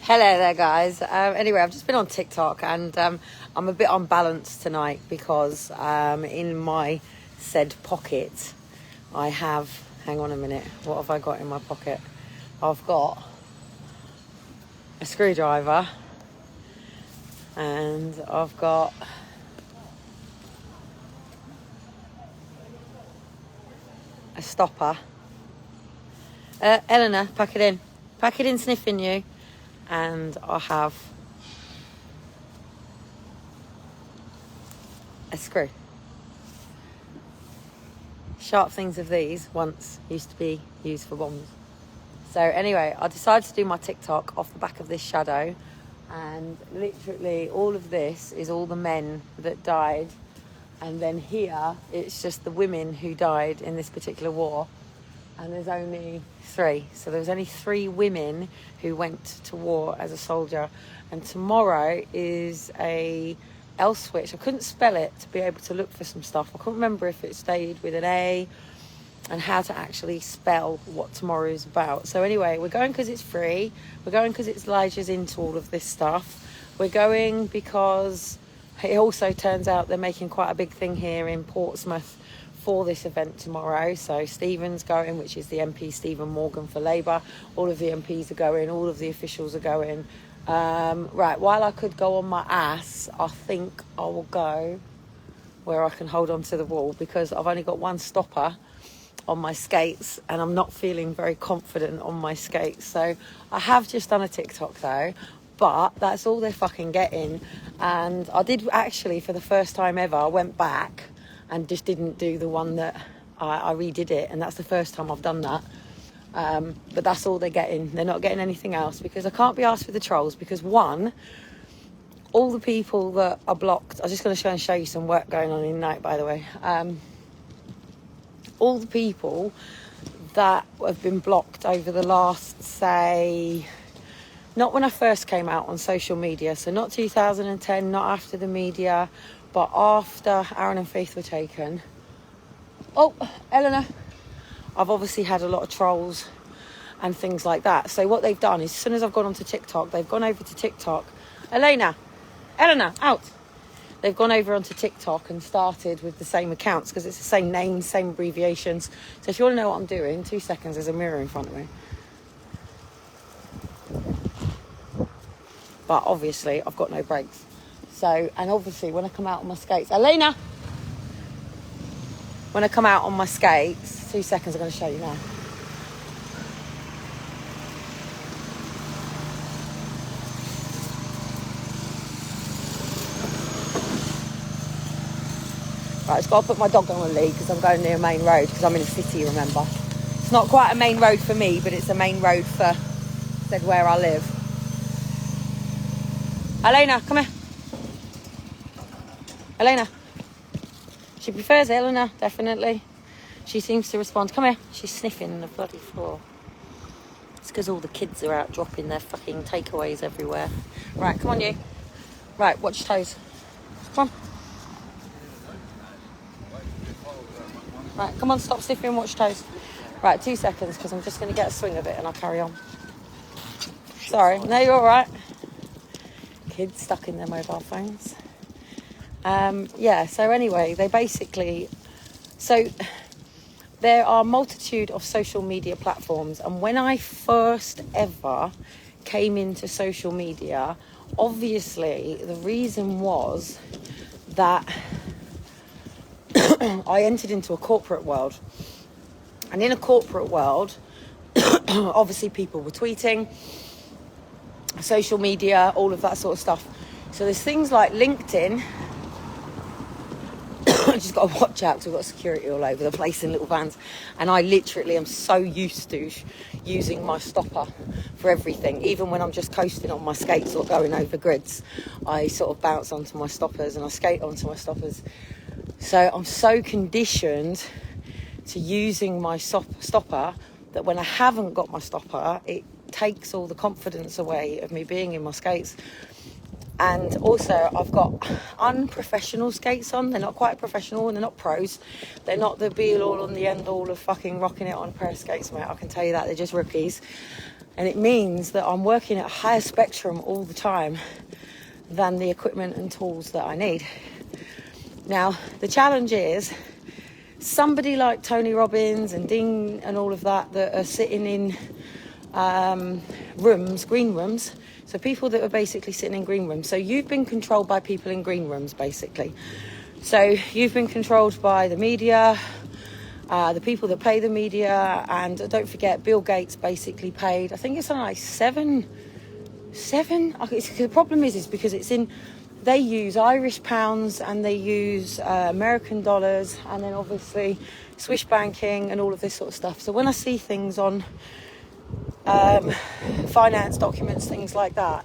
Hello there, guys. Anyway, I've just been on TikTok and I'm a bit unbalanced tonight because in my said pocket I have, hang on a minute, what have I got in my pocket? I've got a screwdriver and I've got a stopper. Eleanor, pack it in, sniffing you. And I have a screw. Sharp things of these once used to be used for bombs. So anyway, I decided to do my TikTok off the back of this shadow, and literally all of this is all the men that died, and then here it's just the women who died in this particular war. And there's only 3. So there was only 3 women who went to war as a soldier. And tomorrow is a L switch. I couldn't spell it to be able to look for some stuff. I couldn't remember if it stayed with an A and how to actually spell what tomorrow is about. So anyway, we're going because it's free. We're going because it's Elijah's into all of this stuff. We're going because it also turns out they're making quite a big thing here in Portsmouth for this event tomorrow. So Stephen's going, which is the MP Stephen Morgan for Labour. All of the MPs are going, all of the officials are going. Right, while I could go on my ass, I think I will go where I can hold on to the wall, because I've only got one stopper on my skates and I'm not feeling very confident on my skates. So I have just done a TikTok though, but that's all they're fucking getting. And I did actually, for the first time ever, I went back and just didn't do the one that I redid it, and that's the first time I've done that. But that's all they're getting. They're not getting anything else, because I can't be asked for the trolls, because one, all the people that are blocked, I'm just going to try and show you some work going on in night, by the way. All the people that have been blocked over the last, say, not when I first came out on social media, so not 2010, not after the media, but after Aaron and Faith were taken. Oh, Eleanor. I've obviously had a lot of trolls and things like that. So what they've done is, as soon as I've gone onto TikTok, they've gone over to TikTok. Eleanor, out. They've gone over onto TikTok and started with the same accounts, because it's the same names, same abbreviations. So if you want to know what I'm doing, 2 seconds, there's a mirror in front of me. But obviously, I've got no brakes. So, and obviously when I come out on my skates, Elena! When I come out on my skates, 2 seconds, I'm going to show you now. Right, I've got to put my dog on a lead because I'm going near a main road, because I'm in a city, remember. It's not quite a main road for me, but it's a main road for, said, where I live. Elena, come here. Elena. She prefers Eleanor, definitely. She seems to respond. Come here. She's sniffing the bloody floor. It's because all the kids are out dropping their fucking takeaways everywhere. Right, come on you. Right, watch your toes. Come on. Right, come on, stop sniffing and watch your toes. Right, 2 seconds, because I'm just going to get a swing of it and I'll carry on. Sorry. No, you're all right. Kids stuck in their mobile phones. So anyway, they basically, so there are a multitude of social media platforms, and when I first ever came into social media, obviously the reason was that I entered into a corporate world, and in a corporate world obviously people were tweeting, social media, all of that sort of stuff. So there's things like LinkedIn. I just got to watch out because we've got security all over the place in little vans, and I literally am so used to using my stopper for everything. Even when I'm just coasting on my skates or going over grids, I sort of bounce onto my stoppers and I skate onto my stoppers. So I'm so conditioned to using my stopper that when I haven't got my stopper, it takes all the confidence away of me being in my skates. And also, I've got unprofessional skates on. They're not quite professional and they're not pros. They're not the be-all and the end-all of fucking rocking it on a pair of skates, mate. I can tell you that. They're just rookies. And it means that I'm working at a higher spectrum all the time than the equipment and tools that I need. Now, the challenge is somebody like Tony Robbins and Dean and all of that are sitting in green rooms. So people that are basically sitting in green rooms. So you've been controlled by people in green rooms, basically. So you've been controlled by the media, the people that pay the media, and don't forget, Bill Gates basically paid, I think it's something like seven. The problem is because they use Irish pounds and they use American dollars, and then obviously Swiss banking and all of this sort of stuff. So when I see things on finance documents, things like that,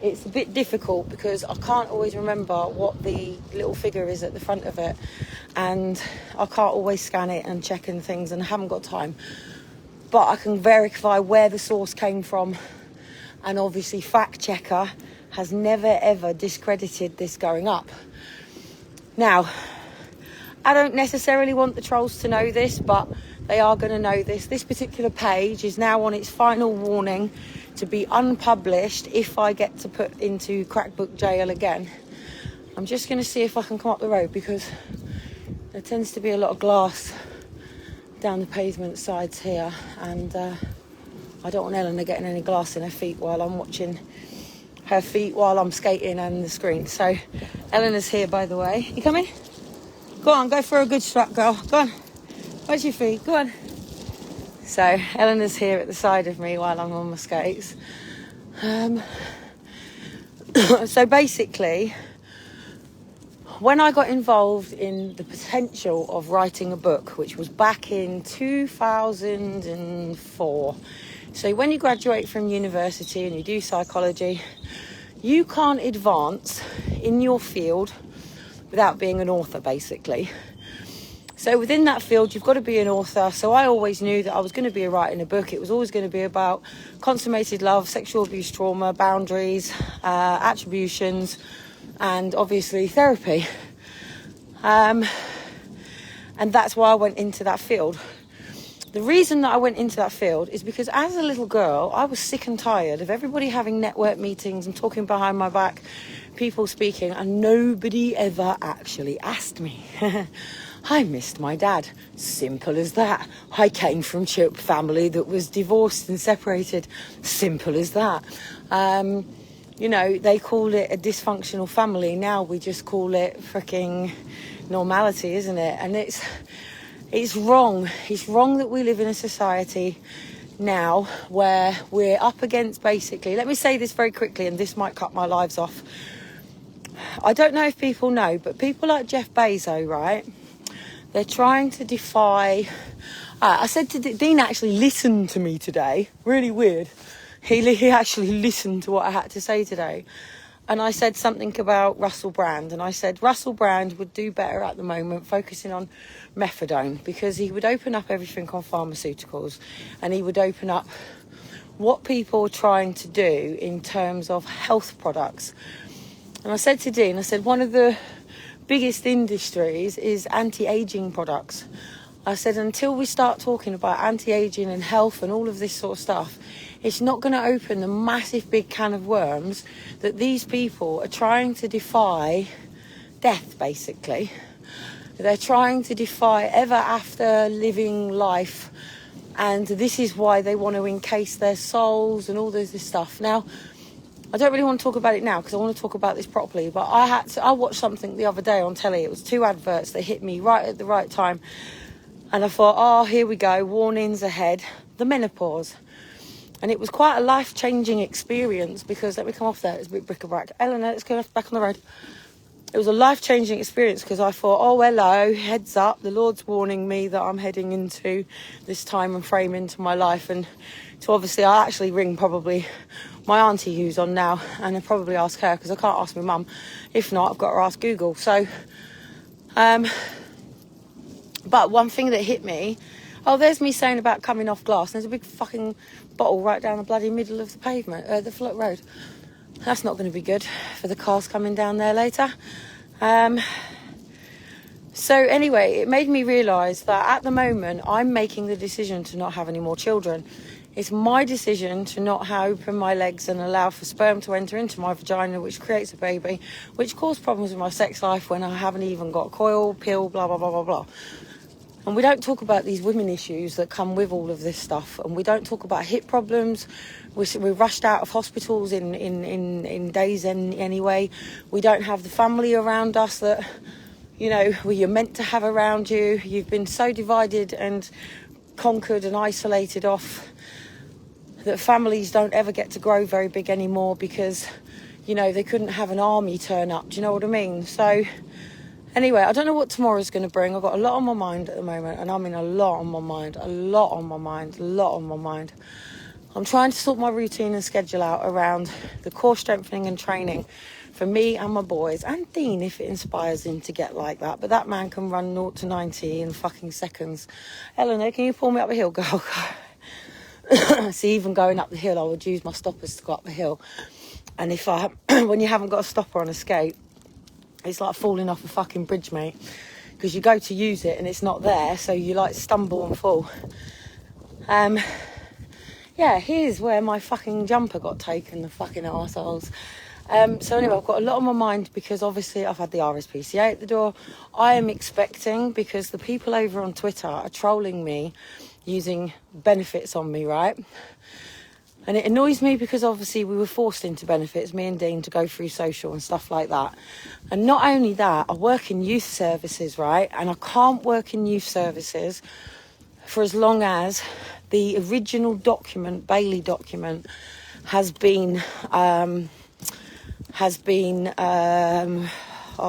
it's a bit difficult because I can't always remember what the little figure is at the front of it, and I can't always scan it and check and things, and I haven't got time. But I can verify where the source came from, and obviously Fact Checker has never ever discredited this going up. Now, I don't necessarily want the trolls to know this, but they are going to know this. This particular page is now on its final warning to be unpublished if I get to put into crackbook jail again. I'm just going to see if I can come up the road, because there tends to be a lot of glass down the pavement sides here, and I don't want Eleanor getting any glass in her feet while I'm watching her feet while I'm skating and the screen. So Eleanor's here, by the way. You coming? Go on, go for a good strut, girl. Go on. Where's your feet? Go on. So Eleanor's here at the side of me while I'm on my skates. So basically, when I got involved in the potential of writing a book, which was back in 2004. So when you graduate from university and you do psychology, you can't advance in your field without being an author, basically. So within that field, you've got to be an author. So I always knew that I was going to be writing a book. It was always going to be about consummated love, sexual abuse, trauma, boundaries, attributions, and obviously therapy. And that's why I went into that field. The reason that I went into that field is because as a little girl, I was sick and tired of everybody having network meetings and talking behind my back, people speaking, and nobody ever actually asked me. I missed my dad. Simple as that. I came from a family that was divorced and separated. Simple as that. You know, they call it a dysfunctional family. Now we just call it freaking normality, isn't it? And it's wrong. It's wrong that we live in a society now where we're up against, basically, let me say this very quickly, and this might cut my lives off. I don't know if people know, but people like Jeff Bezos, right? They're trying to defy... I said to Dean actually listened to me today. Really weird. He actually listened to what I had to say today. And I said something about Russell Brand. And I said Russell Brand would do better at the moment focusing on methadone, because he would open up everything on pharmaceuticals, and he would open up what people are trying to do in terms of health products. And I said to Dean, I said, one of the biggest industries is anti-aging products. I said, until we start talking about anti-aging and health and all of this sort of stuff, it's not going to open the massive big can of worms that these people are trying to defy death, basically. They're trying to defy ever after living life, and this is why they want to encase their souls and all this stuff. Now, I don't really want to talk about it now because I want to talk about this properly, but I watched something the other day on telly. It was 2 adverts that hit me right at the right time, and I thought, oh, here we go, warnings ahead. The menopause. And it was quite a life-changing experience because, let me come off there, it's a bit bric-a-brac. Eleanor, let's go back on the road. It was a life-changing experience because I thought, oh, hello, heads up, the Lord's warning me that I'm heading into this time and frame into my life. And so obviously I actually ring probably my auntie who's on now, and I'll probably ask her because I can't ask my mum. If not, I've got to ask Google. So, but one thing that hit me, oh, there's me saying about coming off glass. There's a big fucking bottle right down the bloody middle of the pavement, the foot road. That's not going to be good for the cars coming down there later. So anyway, it made me realise that at the moment I'm making the decision to not have any more children. It's my decision to not open my legs and allow for sperm to enter into my vagina, which creates a baby, which causes problems with my sex life when I haven't even got a coil, pill, blah, blah, blah, blah, blah. And we don't talk about these women issues that come with all of this stuff. And we don't talk about hip problems. We're rushed out of hospitals in days anyway. We don't have the family around us that, you know, you're meant to have around you. You've been so divided and conquered and isolated off that families don't ever get to grow very big anymore because, you know, they couldn't have an army turn up. Do you know what I mean? So anyway, I don't know what tomorrow's going to bring. I've got a lot on my mind at the moment, and I mean a lot on my mind. I'm trying to sort my routine and schedule out around the core strengthening and training for me and my boys, and Dean if it inspires him to get like that. But that man can run 0 to 90 in fucking seconds. Eleanor, can you pull me up a hill, girl? See, even going up the hill, I would use my stoppers to go up the hill. And if I, when you haven't got a stopper on a skate, it's like falling off a fucking bridge, mate. Because you go to use it and it's not there, so you like stumble and fall. Yeah, here's where my fucking jumper got taken, the fucking arseholes. So anyway, I've got a lot on my mind because obviously I've had the RSPCA at the door. I am expecting, because the people over on Twitter are trolling me using benefits on me, right? And it annoys me because obviously we were forced into benefits, me and Dean, to go through social and stuff like that. And not only that, I work in youth services, right? And I can't work in youth services for as long as the original document, Bailey document, has been oh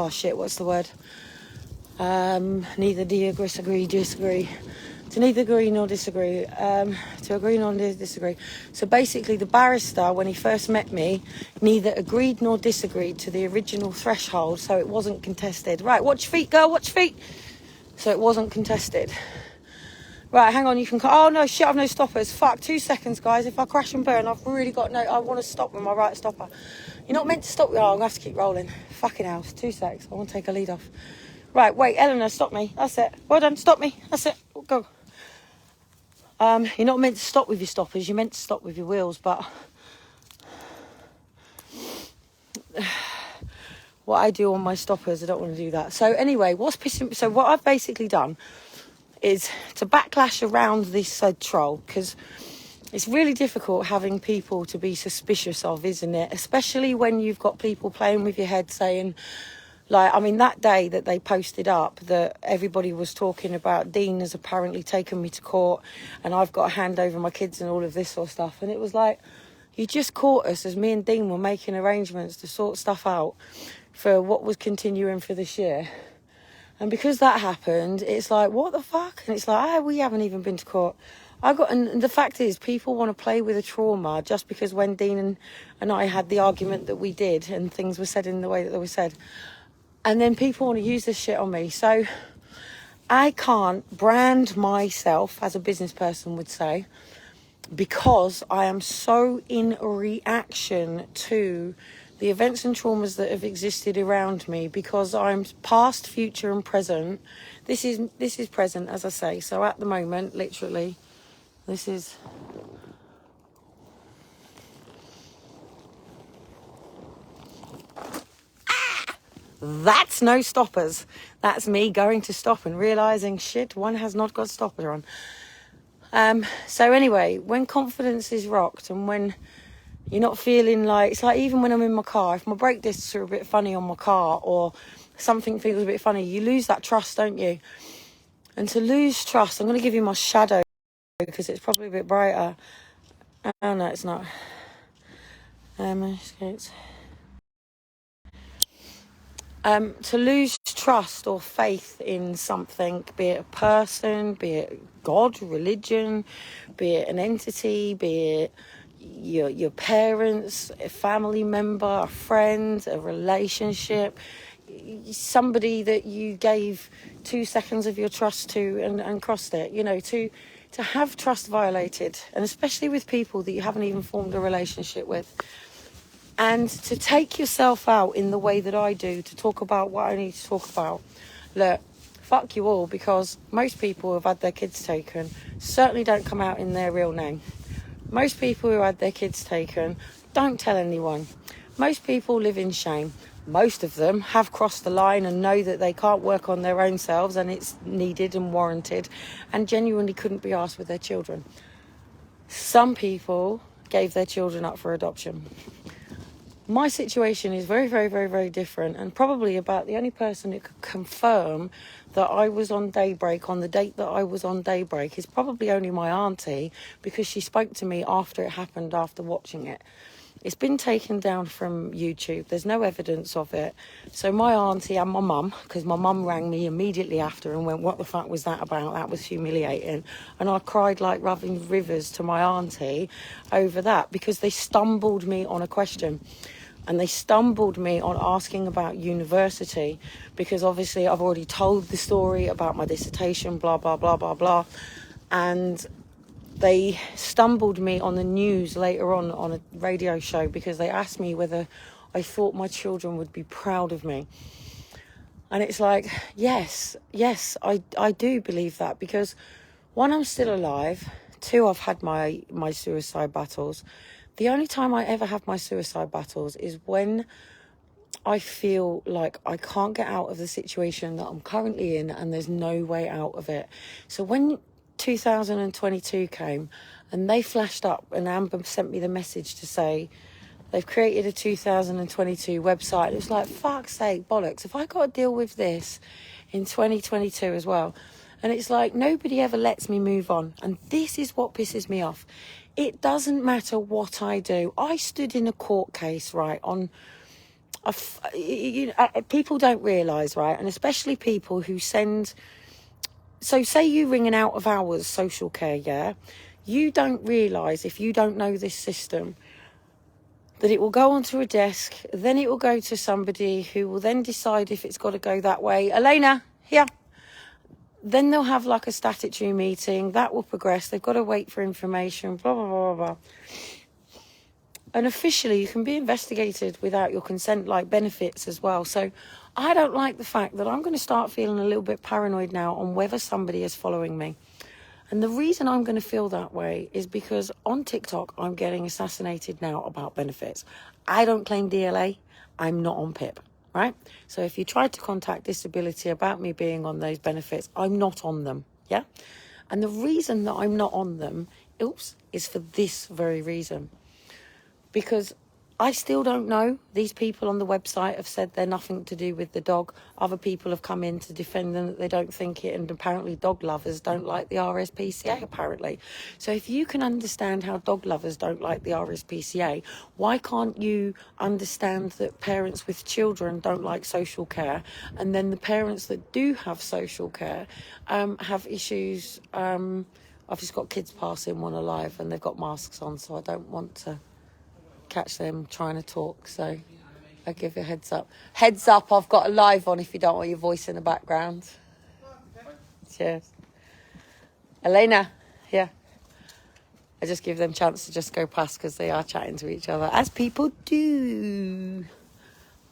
shit, what's the word? Neither do you disagree. To neither agree nor disagree. To agree nor disagree. So basically the barrister, when he first met me, neither agreed nor disagreed to the original threshold, so it wasn't contested. Right, watch your feet, girl, watch your feet. So it wasn't contested. Right, hang on, you can... Oh, no, shit, I've no stoppers. Fuck, 2 seconds, guys. If I crash and burn, I've really got no... I want to stop with my right stopper. You're not meant to stop... Oh, I'm going to have to keep rolling. Fucking hell, 2 secs. I want to take a lead off. Right, wait, Eleanor, stop me. That's it. Well done, stop me. That's it. Go. You're not meant to stop with your stoppers. You're meant to stop with your wheels, but... what I do on my stoppers, I don't want to do that. So anyway, what's pissing... So what I've basically done is to backlash around this said troll, because it's really difficult having people to be suspicious of, isn't it? Especially when you've got people playing with your head saying, like, I mean, that day that they posted up that everybody was talking about Dean has apparently taken me to court and I've got to hand over my kids and all of this sort of stuff. And it was like, you just caught us as me and Dean were making arrangements to sort stuff out for what was continuing for this year. And because that happened, it's like, what the fuck? And it's like, we haven't even been to court. And the fact is, people want to play with a trauma just because when Dean and I had the argument that we did and things were said in the way that they were said. And then people want to use this shit on me. So I can't brand myself, as a business person would say, because I am so in reaction to the events and traumas that have existed around me, because I'm past, future and present. This is present, as I say. So at the moment, literally, this is... That's no stoppers. That's me going to stop and realising, shit, one has not got stopper on. So anyway, when confidence is rocked and when you're not feeling like... It's like even when I'm in my car, if my brake discs are a bit funny on my car or something feels a bit funny, you lose that trust, don't you? And to lose trust, I'm going to give you my shadow because it's probably a bit brighter. Oh, no, it's not. To lose trust or faith in something, be it a person, be it God, religion, be it an entity, be it your parents, a family member, a friend, a relationship, somebody that you gave 2 seconds of your trust to and crossed it, you know, to have trust violated, and especially with people that you haven't even formed a relationship with. And to take yourself out in the way that I do, to talk about what I need to talk about. Look, fuck you all, because most people who have had their kids taken certainly don't come out in their real name. Most people who had their kids taken don't tell anyone. Most people live in shame. Most of them have crossed the line and know that they can't work on their own selves and it's needed and warranted, and genuinely couldn't be asked with their children. Some people gave their children up for adoption. My situation is very, very, very, very different, and probably about the only person who could confirm that I was on Daybreak on the date that I was on Daybreak is probably only my auntie, because she spoke to me after it happened, after watching it. It's been taken down from YouTube. There's no evidence of it. So my auntie and my mum, because my mum rang me immediately after and went, what the fuck was that about? That was humiliating. And I cried like rubbing rivers to my auntie over that, because they stumbled me on a question. And they stumbled me on asking about university, because obviously I've already told the story about my dissertation, blah, blah, blah, blah, blah. And they stumbled me on the news later on a radio show, because they asked me whether I thought my children would be proud of me. And it's like, yes, I do believe that, because one, I'm still alive. Two, I've had my suicide battles. The only time I ever have my suicide battles is when I feel like I can't get out of the situation that I'm currently in and there's no way out of it. So when 2022 came and they flashed up and Amber sent me the message to say they've created a 2022 website, it was like, fuck's sake, bollocks, if I got to deal with this in 2022 as well. And it's like, nobody ever lets me move on. And this is what pisses me off. It doesn't matter what I do. I stood in a court case, right, on people don't realise, right, and especially people who send. So say you ring an out of hours social care, yeah? You don't realise, if you don't know this system, that it will go onto a desk, then it will go to somebody who will then decide if it's got to go that way. Elena, here. Then they'll have like a statutory meeting, that will progress, they've got to wait for information, blah, blah, blah, blah. And officially you can be investigated without your consent, like benefits as well. So I don't like the fact that I'm going to start feeling a little bit paranoid now on whether somebody is following me. And the reason I'm going to feel that way is because on TikTok, I'm getting assassinated now about benefits. I don't claim DLA. I'm not on PIP, right? So if you tried to contact disability about me being on those benefits, I'm not on them, yeah? And the reason that I'm not on them, is for this very reason. Because I still don't know. These people on the website have said they're nothing to do with the dog. Other people have come in to defend them that they don't think it, and apparently dog lovers don't like the RSPCA, apparently. So if you can understand how dog lovers don't like the RSPCA, why can't you understand that parents with children don't like social care, and then the parents that do have social care have issues? I've just got kids passing one alive and they've got masks on, so I don't want to catch them trying to talk, so I give you a heads up. Heads up, I've got a live on if you don't want your voice in the background. Cheers. Elena, yeah. I just give them a chance to just go past because they are chatting to each other, as people do.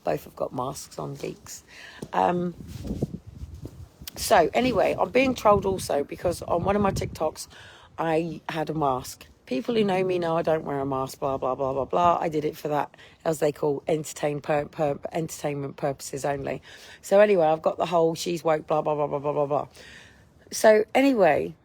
Both have got masks on, geeks. So anyway, I'm being trolled also because on one of my TikToks, I had a mask. People who know me know I don't wear a mask, blah, blah, blah, blah, blah. I did it for that, as they call, entertainment purposes only. So anyway, I've got the whole she's woke, blah, blah, blah, blah, blah, blah, blah. So anyway,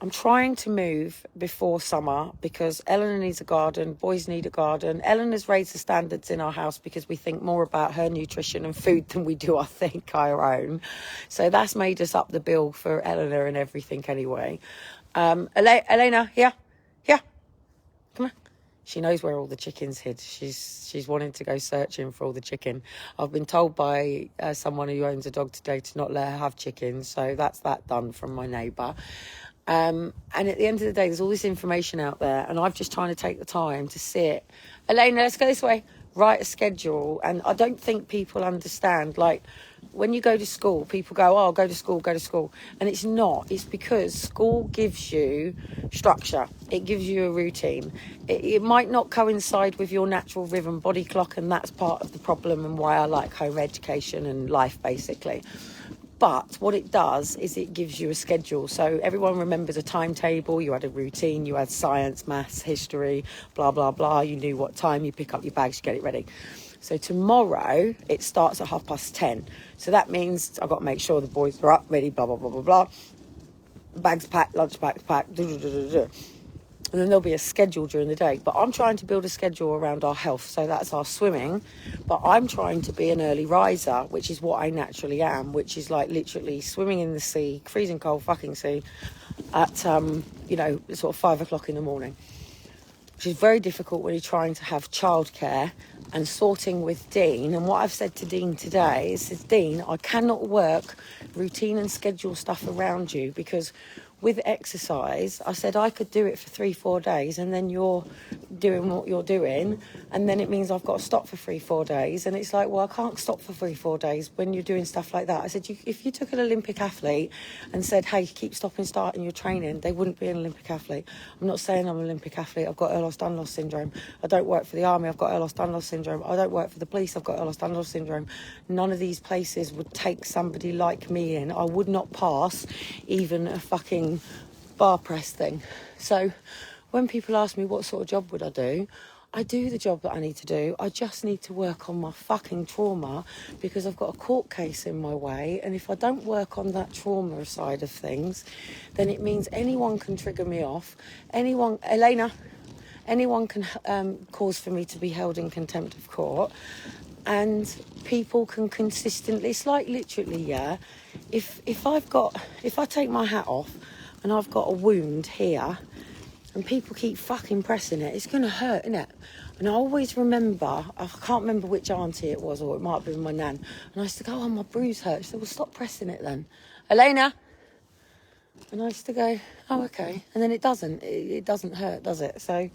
I'm trying to move before summer because Eleanor needs a garden, boys need a garden. Eleanor's raised the standards in our house because we think more about her nutrition and food than we do, I think, our own. So that's made us up the bill for Eleanor and everything anyway. Elena, here, come on. She knows where all the chicken's hid. She's wanting to go searching for all the chicken. I've been told by someone who owns a dog today to not let her have chicken. So that's that done from my neighbour. And at the end of the day, there's all this information out there, and I'm just trying to take the time to sit. Elena, let's go this way. Write a schedule. And I don't think people understand, like, when you go to school, people go, oh, go to school. And it's not. It's because school gives you structure. It gives you a routine. It might not coincide with your natural rhythm body clock, and that's part of the problem and why I like home education and life, basically. But what it does is it gives you a schedule. So everyone remembers a timetable. You had a routine. You had science, maths, history, blah, blah, blah. You knew what time you pick up your bags, you get it ready. So tomorrow it starts at 10:30. So that means I've got to make sure the boys are up, ready, blah, blah, blah, blah, blah. Bags packed, lunch bags packed, and then there'll be a schedule during the day. But I'm trying to build a schedule around our health. So that's our swimming. But I'm trying to be an early riser, which is what I naturally am, which is like literally swimming in the sea, freezing cold fucking sea, at, sort of 5 o'clock in the morning, which is very difficult when you're trying to have childcare and sorting with Dean. And what I've said to Dean today is, Dean, I cannot work routine and schedule stuff around you, because with exercise, I said I could do it for 3-4 days, and then you're doing what you're doing, and then it means I've got to stop for 3-4 days. And it's like, well, I can't stop for 3-4 days when you're doing stuff like that. I said, if you took an Olympic athlete and said, hey, keep stopping, starting your training, they wouldn't be an Olympic athlete. I'm not saying I'm an Olympic athlete. I've got Ehlers-Danlos syndrome. I don't work for the army. I've got Ehlers-Danlos syndrome. I don't work for the police. I've got Ehlers-Danlos syndrome. None of these places would take somebody like me in. I would not pass even a fucking bar press thing. So when people ask me what sort of job would I do the job that I need to do. I just need to work on my fucking trauma, because I've got a court case in my way, and if I don't work on that trauma side of things, then it means anyone can trigger me off. Anyone can cause for me to be held in contempt of court, and people can consistently, it's like literally, yeah, if I take my hat off and I've got a wound here and people keep fucking pressing it, it's going to hurt, innit? And I always remember, I can't remember which auntie it was, or it might have been my nan, and I used to go, oh, my bruise hurts. She said, well, stop pressing it then. Elena? And I used to go, oh, okay. And then it doesn't hurt, does it? So,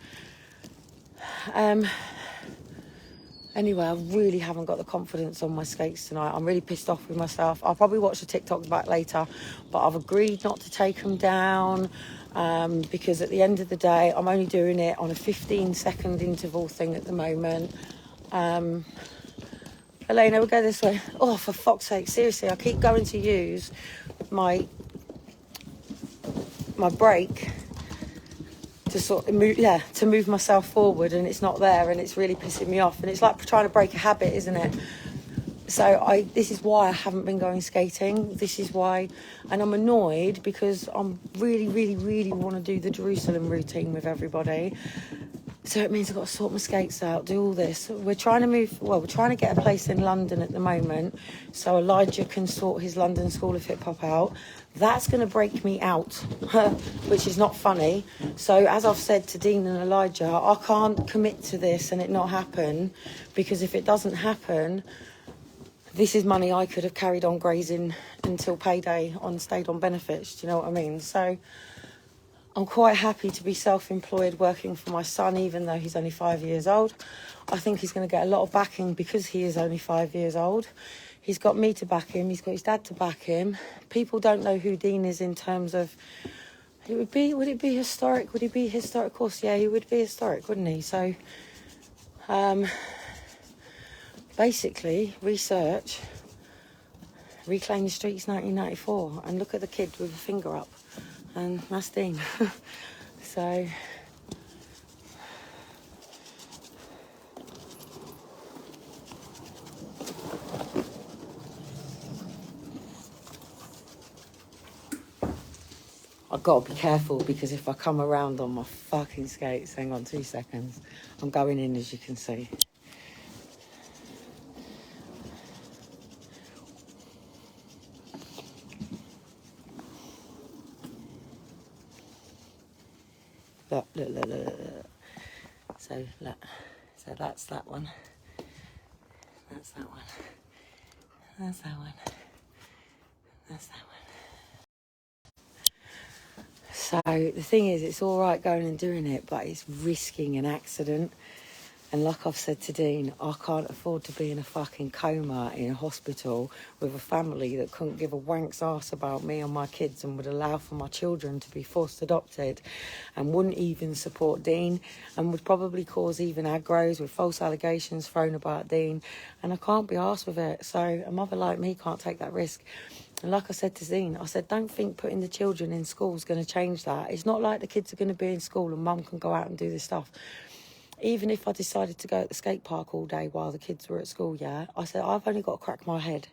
anyway, I really haven't got the confidence on my skates tonight. I'm really pissed off with myself. I'll probably watch the TikToks back later, but I've agreed not to take them down, because at the end of the day, I'm only doing it on a 15-second interval thing at the moment. Elena, we'll go this way. Oh, for fuck's sake, seriously, I keep going to use my brake to sort of move myself forward, and it's not there, and it's really pissing me off. And it's like trying to break a habit, isn't it? So this is why I haven't been going skating. This is why, and I'm annoyed because I'm really, really, really want to do the Jerusalem routine with everybody. So it means I've got to sort my skates out, do all this. We're trying to get a place in London at the moment, so Elijah can sort his London School of Hip Hop out. That's going to break me out, which is not funny. So as I've said to Dean and Elijah, I can't commit to this and it not happen, because if it doesn't happen, this is money I could have carried on grazing until payday stayed on benefits. Do you know what I mean? So I'm quite happy to be self-employed working for my son, even though he's only 5 years old. I think he's going to get a lot of backing because he is only 5 years old. He's got me to back him. He's got his dad to back him. People don't know who Dean is in terms of... would it be historic? Would he be historic? Of course, yeah, he would be historic, wouldn't he? So, basically, research, Reclaim the Streets 1994, and look at the kid with a finger up. And that's Dean. So... I've got to be careful, because if I come around on my fucking skates, hang on 2 seconds, I'm going in, as you can see. Look. So, look. So that's that one. That's that one. That's that one. That's that one. So the thing is, it's all right going and doing it, but it's risking an accident. And like I've said to Dean, I can't afford to be in a fucking coma in a hospital with a family that couldn't give a wank's arse about me and my kids, and would allow for my children to be forced adopted, and wouldn't even support Dean, and would probably cause even aggros with false allegations thrown about Dean. And I can't be arsed with it. So a mother like me can't take that risk. And like I said to Zine, I said, don't think putting the children in school is going to change that. It's not like the kids are going to be in school and mum can go out and do this stuff. Even if I decided to go at the skate park all day while the kids were at school, yeah, I said, I've only got to crack my head.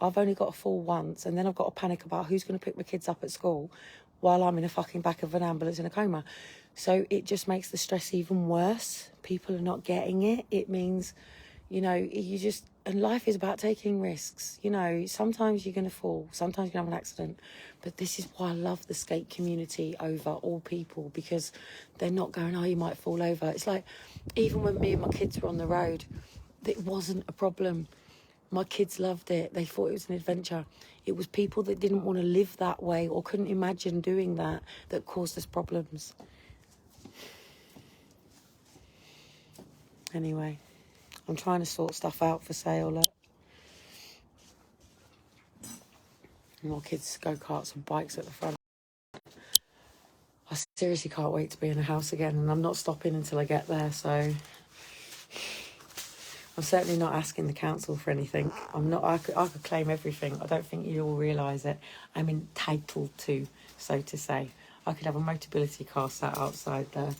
I've only got to fall once, and then I've got to panic about who's going to pick my kids up at school while I'm in a fucking back of an ambulance in a coma. So it just makes the stress even worse. People are not getting it. It means, you know, you just... And life is about taking risks. You know, sometimes you're going to fall. Sometimes you're going to have an accident. But this is why I love the skate community over all people, because they're not going, oh, you might fall over. It's like, even when me and my kids were on the road, it wasn't a problem. My kids loved it. They thought it was an adventure. It was people that didn't want to live that way or couldn't imagine doing that that caused us problems. Anyway, I'm trying to sort stuff out for sale. Look. More kids' go-karts and bikes at the front. I seriously can't wait to be in a house again, and I'm not stopping until I get there, so I'm certainly not asking the council for anything. I could claim everything. I don't think you all realise it. I'm entitled to, so to say. I could have a Motability car sat outside there,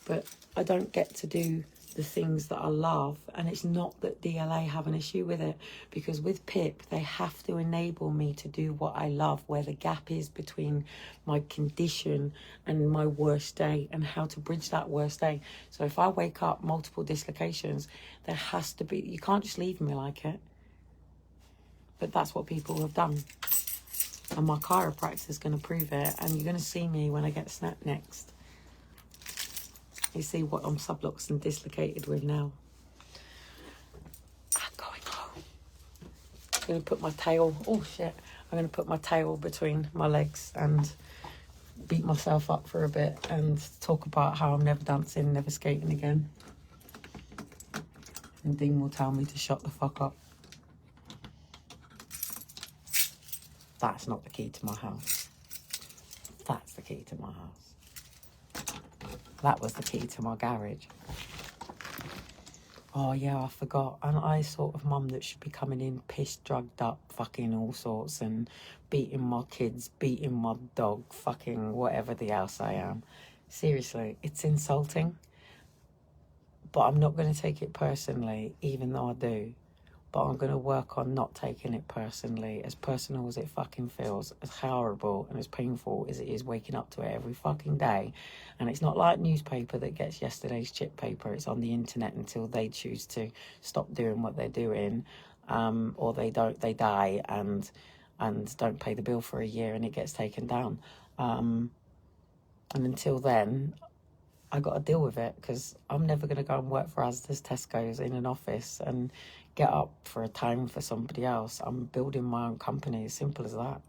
but I don't get to do the things that I love, and it's not that DLA have an issue with it, because with PIP they have to enable me to do what I love, where the gap is between my condition and my worst day, and how to bridge that worst day. So if I wake up multiple dislocations, there has to be... You can't just leave me like it. But that's what people have done, and my chiropractor is going to prove it, and you're going to see me when I get snapped next. You see what I'm subluxed and dislocated with now. I'm going home. I'm going to put my tail... Oh, shit. I'm going to put my tail between my legs and beat myself up for a bit and talk about how I'm never dancing, never skating again. And Dean will tell me to shut the fuck up. That's not the key to my house. That's the key to my house. That was the key to my garage. Oh, yeah, I forgot. And I sort of mum that should be coming in pissed, drugged up, fucking all sorts, and beating my kids, beating my dog, fucking whatever the else I am. Seriously, it's insulting. But I'm not going to take it personally, even though I do. But I'm going to work on not taking it personally, as personal as it fucking feels, as horrible and as painful as it is waking up to it every fucking day. And it's not like newspaper that gets yesterday's chip paper. It's on the internet until they choose to stop doing what they're doing, or they die and don't pay the bill for a year and it gets taken down. And until then, I got to deal with it, because I'm never going to go and work for Asda's, Tesco's in an office and get up for a time for somebody else. I'm building my own company, as simple as that.